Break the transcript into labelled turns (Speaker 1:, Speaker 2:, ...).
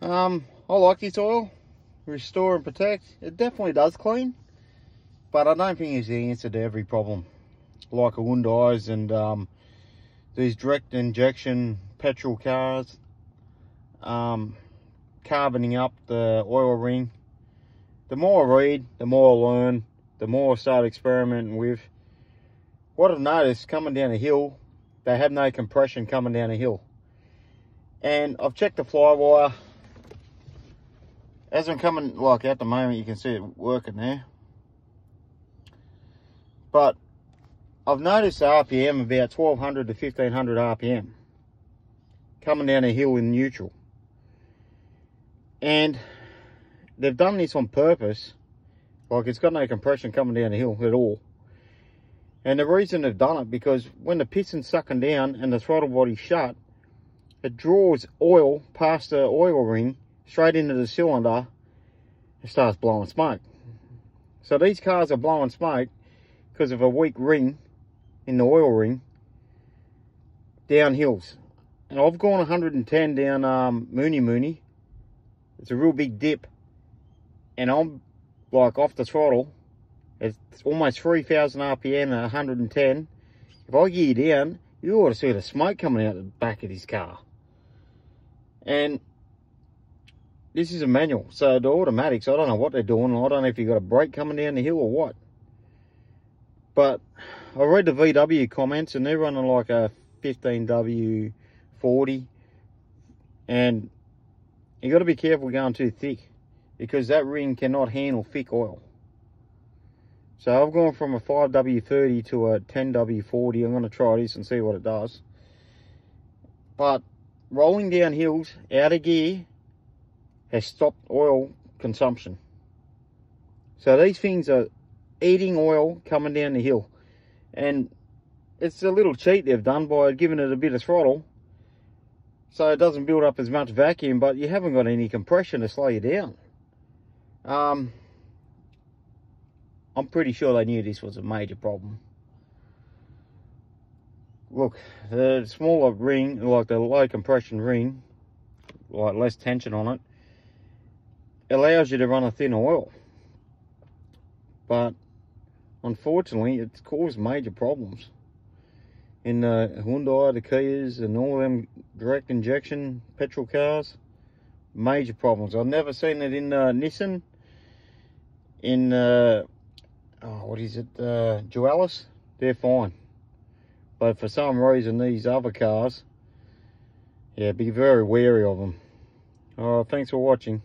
Speaker 1: I like this oil. Restore and protect. It definitely does clean, but I don't think it's the answer to every problem. Like a Hyundai's and these direct injection petrol cars, carboning up the oil ring. The more I read, the more I learn, the more I start experimenting with. What I've noticed coming down a hill, they have no compression coming down a hill. And I've checked the flywire. As I'm coming, like at the moment, you can see it working there. But I've noticed the RPM about 1200 to 1500 RPM coming down a hill in neutral. And they've done this on purpose. Like, it's got no compression coming down the hill at all. And the reason they've done it, because when the piston's sucking down and the throttle body's shut, it draws oil past the oil ring straight into the cylinder and starts blowing smoke. So these cars are blowing smoke because of a weak ring in the oil ring down hills. And I've gone 110 down Mooney. It's a real big dip. And I'm like off the throttle. It's almost 3,000 RPM at 110. If I gear down, you ought to see the smoke coming out the back of this car. And this is a manual, so the automatics, I don't know what they're doing. I don't know if you've got a brake coming down the hill or what. But I read the VW comments and they're running like a 15W40. And you got to be careful going too thick, because that ring cannot handle thick oil. So I've gone from a 5W30 to a 10W40. I'm going to try this and see what it does. But rolling down hills out of gear has stopped oil consumption. So these things are eating oil coming down the hill. And it's a little cheat they've done by giving it a bit of throttle, so it doesn't build up as much vacuum, but you haven't got any compression to slow you down. I'm pretty sure they knew this was a major problem. Look, the smaller ring, like the low compression ring, like less tension on it, allows you to run a thin oil. But unfortunately, it's caused major problems in the Hyundai, the Kias, and all them direct injection petrol cars. Major problems. I've never seen it in Nissan. In what is it? Dualis. They're fine. But for some reason, these other cars, yeah, be very wary of them. Thanks for watching.